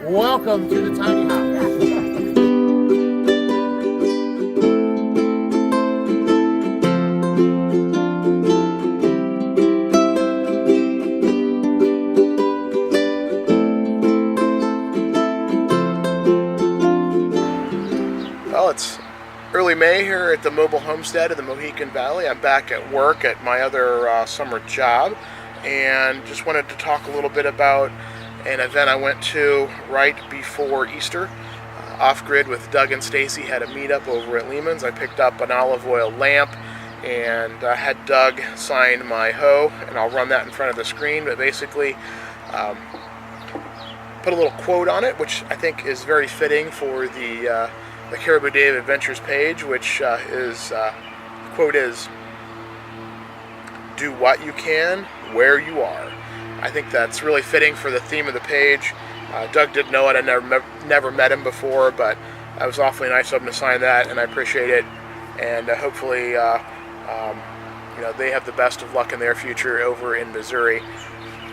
Welcome to the tiny house. Well, it's early May here at the mobile homestead in the Mohican Valley. I'm back at work at my other summer job, and just wanted to talk a little bit about an event I went to right before Easter. Off-grid with Doug and Stacy had a meetup over at Lehman's. I picked up an olive oil lamp and had Doug sign my hoe, and I'll run that in front of the screen, but basically put a little quote on it, which I think is very fitting for the Caribou Day of Adventures page, which the quote is, "Do what you can, where you are." I think that's really fitting for the theme of the page. Doug didn't know it. I never met him before, but it was awfully nice of him to sign that, and I appreciate it. And hopefully, they have the best of luck in their future over in Missouri.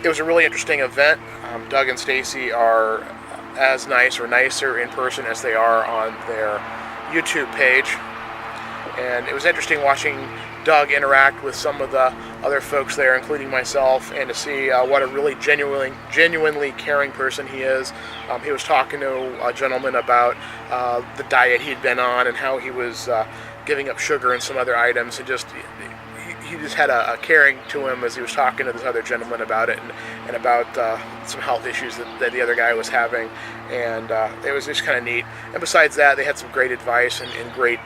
It was a really interesting event. Doug and Stacy are as nice or nicer in person as they are on their YouTube page. And it was interesting watching Doug interact with some of the other folks there, including myself, and to see what a really genuinely caring person he is. He was talking to a gentleman about the diet he'd been on and how he was giving up sugar and some other items, and he just had a caring to him as he was talking to this other gentleman about it, and about some health issues that the other guy was having, and it was just kind of neat. And besides that, they had some great advice and great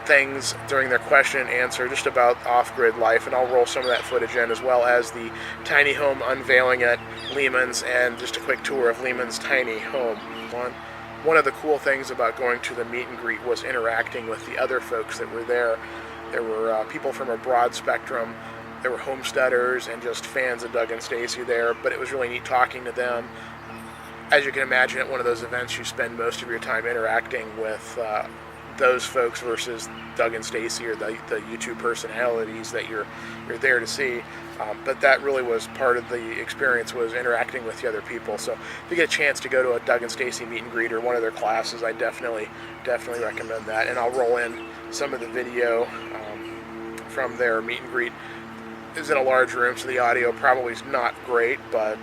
things during their question and answer just about off-grid life, and I'll roll some of that footage in, as well as the tiny home unveiling at Lehman's and just a quick tour of Lehman's tiny home. One of the cool things about going to the meet and greet was interacting with the other folks that were there. There were people from a broad spectrum. There were homesteaders and just fans of Doug and Stacy there, but it was really neat talking to them. As you can imagine, at one of those events, you spend most of your time interacting with those folks versus Doug and Stacy or the YouTube personalities that you're there to see. But that really was part of the experience, was interacting with the other people. So if you get a chance to go to a Doug and Stacy meet and greet or one of their classes, I definitely recommend that. And I'll roll in some of the video from their meet and greet. It was in a large room, so the audio probably is not great, but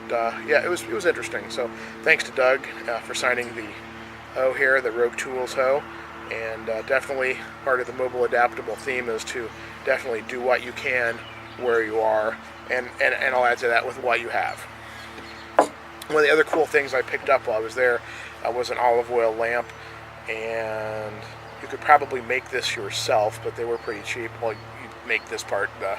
yeah, it was interesting. So thanks to Doug for signing the hoe here, the Rogue Tools Hoe. And definitely part of the mobile adaptable theme is to definitely do what you can where you are, and I'll add to that with what you have. One of the other cool things I picked up while I was there was an olive oil lamp, and you could probably make this yourself, but they were pretty cheap. Well, you make this part, the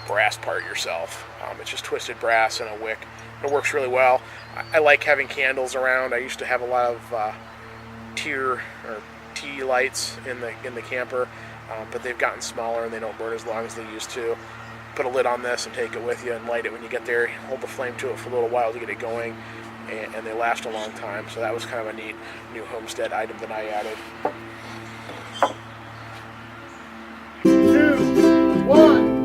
brass part, yourself. It's just twisted brass and a wick. It works really well. I like having candles around. I used to have a lot of tea lights in the camper, but they've gotten smaller and they don't burn as long as they used to. Put a lid on this and take it with you and light it when you get there. Hold the flame to it for a little while to get it going, and they last a long time. So that was kind of a neat new homestead item that I added. 2, 1.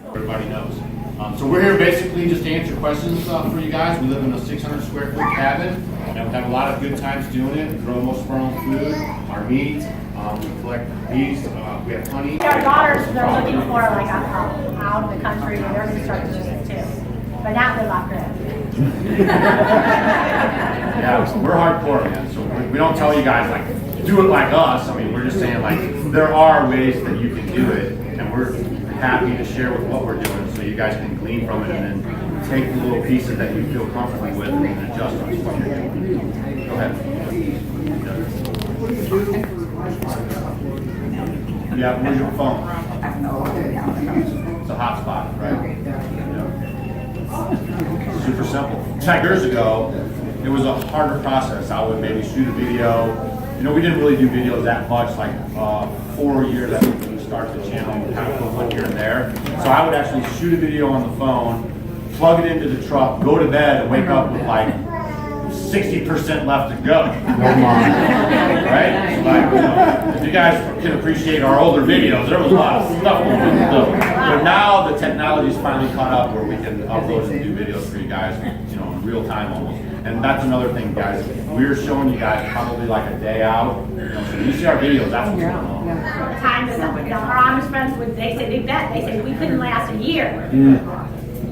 Everybody knows. So we're here basically just to answer questions for you guys. We live in a 600 square foot cabin, and we have a lot of good times doing it. We grow most of our own food, our meat. We collect bees. We have honey. Our daughters, they're looking for like out of the country, and they're going to start doing it too. But now they love it. Yeah, so we're hardcore, man. So we don't tell you guys like do it like us. I mean, we're just saying like there are ways that you can do it, and we're happy to share with what we're doing, so you guys can glean from it and then take the little pieces that you feel comfortable with and then adjust on what you're doing. Go ahead. Yeah, where's your phone? It's a hotspot, right? Yeah. Super simple. 10 years ago, it was a harder process. I would maybe shoot a video. You know, we didn't really do videos that much, like 4 years I think when we started the channel, kind of put one here and there. So I would actually shoot a video on the phone, plug it into the truck, go to bed, and wake up with like 60% left to go. Right? So like, you know, if you guys can appreciate our older videos, there was a lot of stuff we didn't do. But now the technology's finally caught up where we can upload and do videos for you guys, you know, in real time almost. And that's another thing, guys. We're showing you guys probably like a day out. You know, so when you see our videos, that's what's going on. The time that our Amish friends would, they say they bet, they say we couldn't last a year.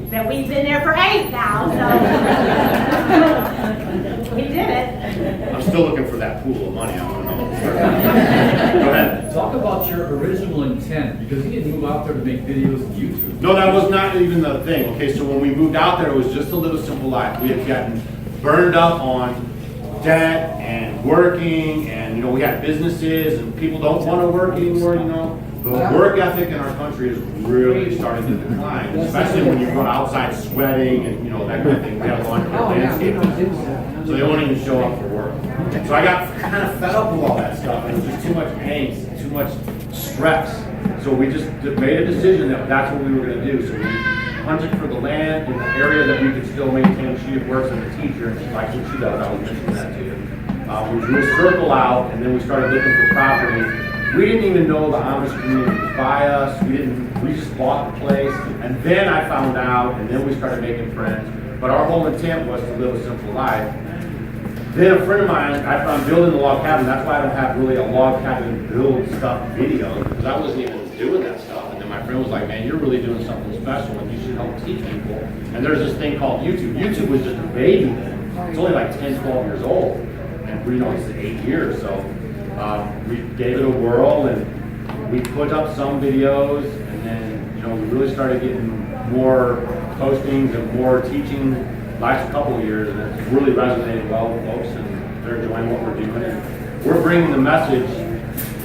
That we've been there for 8 now, so we did it. I'm still looking for that pool of money. I want to know. Go ahead. Talk about your original intent, because you didn't move out there to make videos on YouTube. No, that was not even the thing. Okay, so when we moved out there, it was just a little simple life. We had gotten burned up on debt and working, and you know, we had businesses, and people don't want to work anymore. You know, the work ethic in our country is really starting to decline, especially when you go outside sweating and you know that kind of thing. We have a lot of landscape business, so they won't even show up for work. So I got kind of fed up with all that stuff, and it was just too much angst, too much stress. So we just made a decision that that's what we were going to do. So we hunted for the land in the area that we could still maintain. She works as a teacher, and she likes what she does. I was mentioning that to you. We drew a circle out, and then we started looking for property. We didn't even know the Amish community was by us. We just bought the place, and then I found out, and then we started making friends. But our whole intent was to live a simple life. Then a friend of mine, I'm building a log cabin. That's why I don't have really a log cabin build stuff video, because I wasn't even doing that stuff. And then my friend was like, man, you're really doing something special, and you should help teach people. And there's this thing called YouTube. YouTube was just a baby then. It's only like 10, 12 years old. And you know, it's 8 years, so we gave it a whirl, and we put up some videos, and then, you know, we really started getting more postings and more teaching last couple of years, and it's really resonated well with folks, and they're enjoying what we're doing. And we're bringing the message,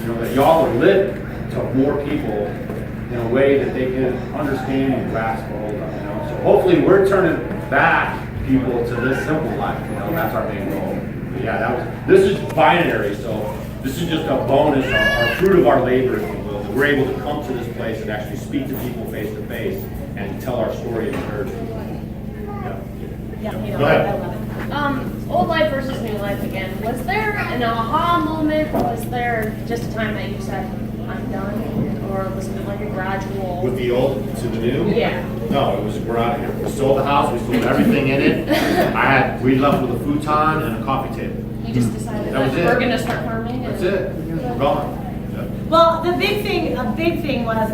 you know, that y'all are lit to more people in a way that they can understand and grasp hold of, you know. So hopefully we're turning back people to this simple life, you know, that's our main goal. But yeah, this is binary, so this is just a bonus, our fruit of our labor, if you will, that we're able to come to this place and actually speak to people face to face and tell our story and encourage people. Yeah, Go ahead. I love it. Old life versus new life again. Was there an aha moment? Was there just a time that you said, I'm done? Or was it like a gradual? With the old to the new? Yeah. No, it was, we're out of here. We sold the house, we sold everything in it. We left with a futon and a coffee table. You just decided That was that it. we're going to start farming? That's it. We're gone. Well, a big thing was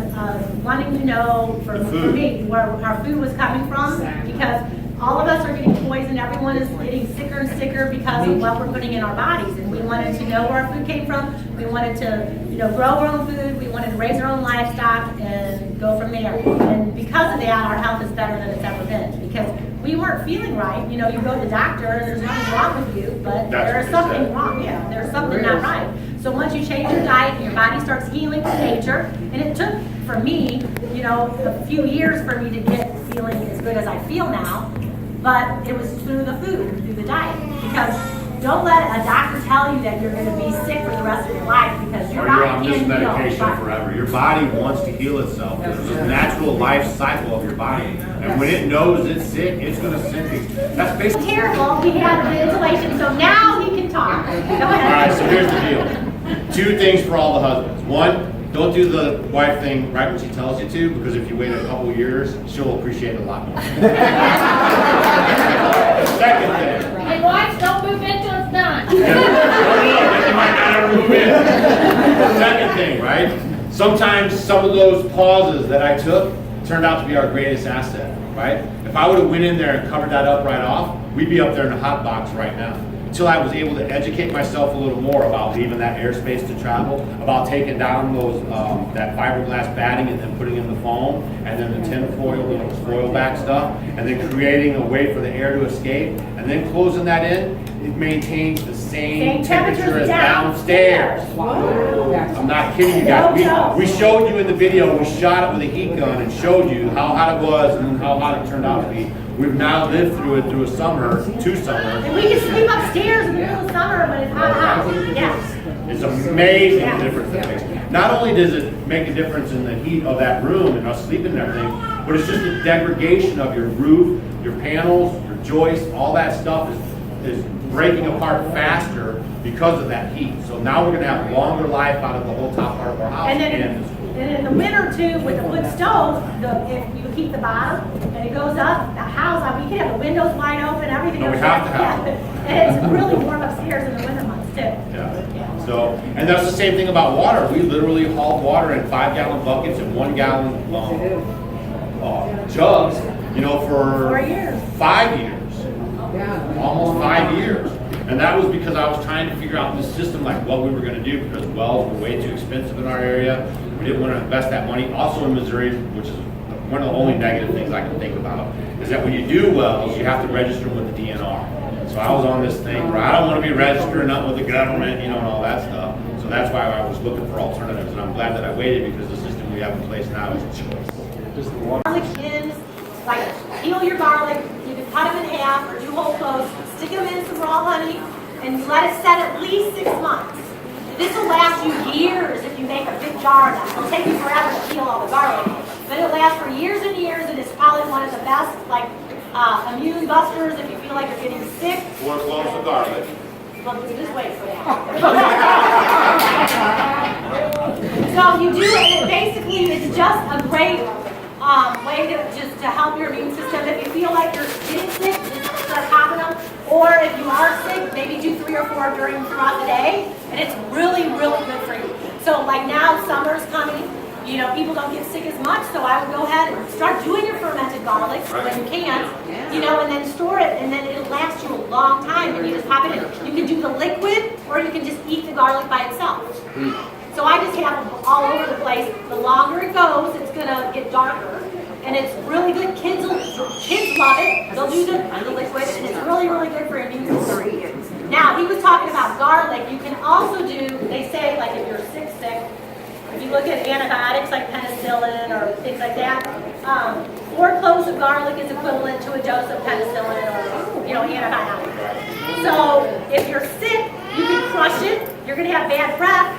wanting to know for food. me where our food was coming from, because all of us are getting poisoned. Everyone is getting sicker and sicker because of what we're putting in our bodies, and we wanted to know where our food came from. We wanted to, you know, grow our own food. We wanted to raise our own livestock and go from there. And because of that, our health is better than it's ever been, because we weren't feeling right. You know, you go to the doctor and there's nothing wrong with you, but there is something wrong. Yeah, there's something not right. So once you change your diet and your body starts healing from nature, and it took for me, you know, a few years for me to get feeling as good as I feel now, but it was through the food, through the diet. Because don't let a doctor tell you that you're going to be sick for the rest of your life, because your Or you're body on this can't heal. medication forever. Your body wants to heal itself. There's a natural life cycle of your body. And when it knows it's sick, it's going to send you. That's basically. Terrible. He had the insulation, so now he can talk. Go ahead. All right, so here's the deal. 2 things for all the husbands. 1, don't do the wife thing right when she tells you to, because if you wait a couple years, she'll appreciate it a lot more. Second thing. Hey, wives, don't move in till it's done. You might not ever move in. Second thing, right? Sometimes some of those pauses that I took turned out to be our greatest asset, right? If I would have went in there and covered that up right off, we'd be up there in a hot box right now. Until I was able to educate myself a little more about leaving that airspace to travel, about taking down those that fiberglass batting and then putting in the foam, and then the tin foil, little foil back stuff, and then creating a way for the air to escape, and then closing that in. It maintains the same temperature as downstairs. I'm not kidding you guys. We showed you in the video, we shot it with a heat gun and showed you how hot it was and how hot it turned out to be. We've now lived through it through a summer, 2 summers. And we can sleep upstairs in the middle of summer when it's hot. Yes. It's amazing the difference it makes. Not only does it make a difference in the heat of that room and us sleeping and everything, but it's just the degradation of your roof, your panels, your joists, all that stuff is breaking apart faster because of that heat. So now we're going to have longer life out of the whole top part of our house. And in the winter too, with the wood stove, if you heat the bottom and it goes up, the house, we can have the windows wide open, everything. No, we have to have it. And it's really warm upstairs in the winter months too. Yeah. So, and that's the same thing about water. We literally hauled water in 5-gallon buckets and 1-gallon jugs, for 4 years. 5 years. Almost 5 years. And that was because I was trying to figure out this system, like what we were going to do, because wells were way too expensive in our area. We didn't want to invest that money. Also in Missouri, which is one of the only negative things I can think about, is that when you do wells, you have to register with the DNR. So I was on this thing where I don't want to be registering up with the government, and all that stuff. So that's why I was looking for alternatives, and I'm glad that I waited because the system we have in place now is a choice. Garlic is like peel your garlic, you can cut them in half or do whole cloves, stick them in some raw honey, and let it set at least 6 months. This will last you years if you make a big jar of that. It'll take you forever to peel all the garlic, but it'll last for years and years, and it's probably one of the best immune busters if you feel like you're getting sick. 4 cloves of garlic. Well, just wait for that. So you do it, and it basically is just a great way to help your immune system. If you feel like you're getting sick, just start popping them. Or if you are sick, maybe do 3 or 4 throughout the day, and it's really, really good for you. So like now, summer's coming. People don't get sick as much, so I would go ahead and start doing your fermented garlic when you can, and then store it, and then it'll last you a long time. And you just pop it in. You can do the liquid, or you can just eat the garlic by itself. So I just have them all over the place. The longer it goes, it's gonna get darker, and it's really good. Kids love it. They'll do the liquid, and it's really, really good for immune system. Now he was talking about garlic. You can also do. They say like if you're sick. If you look at antibiotics like penicillin or things like that, 4 cloves of garlic is equivalent to a dose of penicillin or antibiotic. So if you're sick, you can crush it. You're going to have bad breath.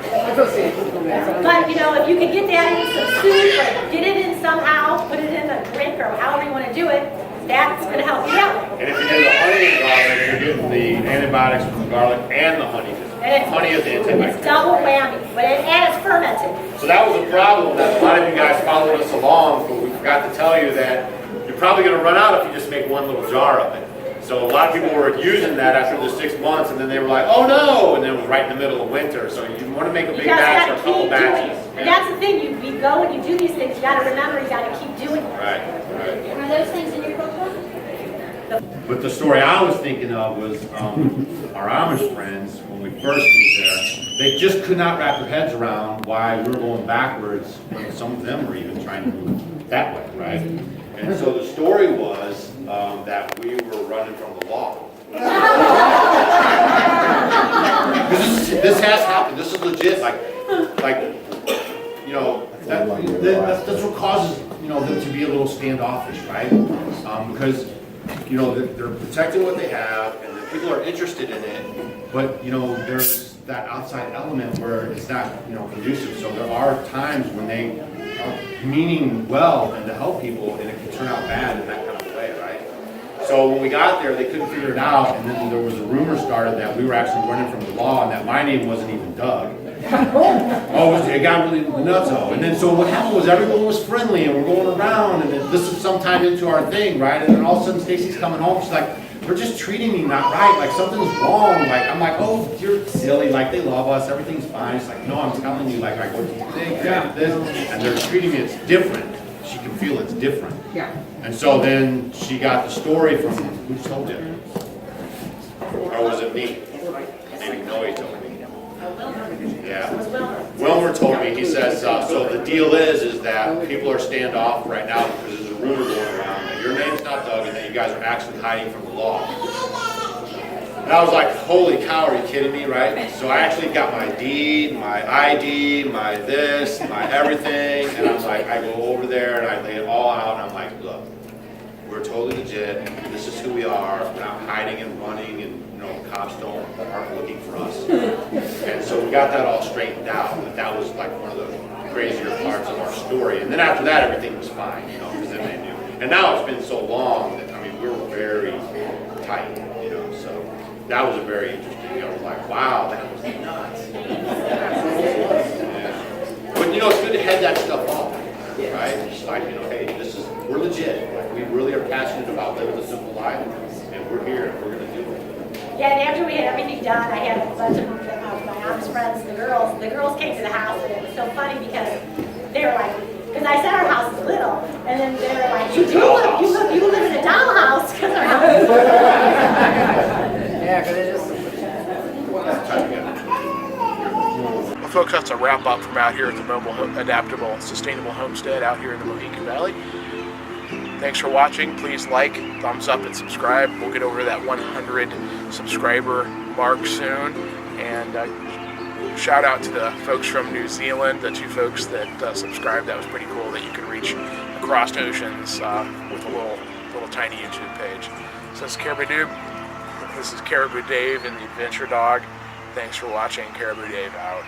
But if you could get that in some soup, or get it in somehow, put it in a drink or however you want to do it, that's going to help you out. And if you do the honey and garlic, you're getting the antibiotics from the garlic and the honey. Honey is the antibiotic. It's double whammy, and it's fermented. So that was a problem that a lot of you guys followed us along, but we forgot to tell you that you're probably going to run out if you just make one little jar of it. So a lot of people were using that after the 6 months, and then they were like, oh no, and then it was right in the middle of winter. So you want to make a big batch or a couple batches. And that's the thing, you go and you do these things, you got to remember, you got to keep doing it. Right. Are those things in your cookbook? But the story I was thinking of was our Amish friends, when we first moved there, they just could not wrap their heads around why we were going backwards when some of them were even trying to move that way, right? And so the story was that we were running from the law. This has happened. This is legit. That's what causes them to be a little standoffish, right? Because they're protecting what they have, and the people are interested in it, but there's that outside element where it's not conducive. So there are times when they are meaning well and to help people, and it can turn out bad in that kind of way, right? So when we got there, they couldn't figure it out, and then there was a rumor started that we were actually running from the law, and that my name wasn't even Doug. It got really nutso. And then so what happened was everyone was friendly, and we're going around, and then this is sometime into our thing, right? And then all of a sudden Stacy's coming home, she's like, they're just treating me not right, like something's wrong. Like I'm like, oh, you're silly, like they love us, everything's fine. She's like, no, I'm telling you, like what do you think? This, and they're treating me, it's different. She can feel it's different. Yeah. And so then she got the story from who told it? Or was it me? Maybe Noe told me. Yeah. Wilmer told me, he says, so the deal is that people are standoff right now because there's a rumor going around that your name's not Doug and that you guys are actually hiding from the law. And I was like, holy cow, are you kidding me, right? So I actually got my deed, my ID, my this, my everything, and I'm like, I go over there and I lay it all out, and I'm like, look, we're totally legit, this is who we are, we're not hiding and running, and cops aren't looking for us. And so we got that all straightened out, but that was like one of the crazier parts of our story. And then after that, everything was fine, because then they knew. And now it's been so long that, I mean, we were very tight, so that was a very interesting, I was like, wow, that was nuts. Yeah. But it's good to head that stuff off, right? It's like, hey, we're legit. Like, we really are passionate about living a simple life, and we're here, and we're going to do it. Yeah, and after we had everything done, I had a bunch of my aunt's friends, the girls came to the house, and it was so funny because they were like, because I said our house is little, and then they were like, you live in a dollhouse, because our house is little. Yeah, because it just... Well, folks, that's a wrap up from out here at the Mobile Adaptable Sustainable Homestead out here in the Mohican Valley. Thanks for watching. Please like, thumbs up, and subscribe. We'll get over that 100 subscriber mark soon. And shout out to the folks from New Zealand, the 2 folks that subscribed. That was pretty cool that you can reach across oceans with a little tiny YouTube page. So this is Caribou Dave and the Adventure Dog. Thanks for watching. Caribou Dave out.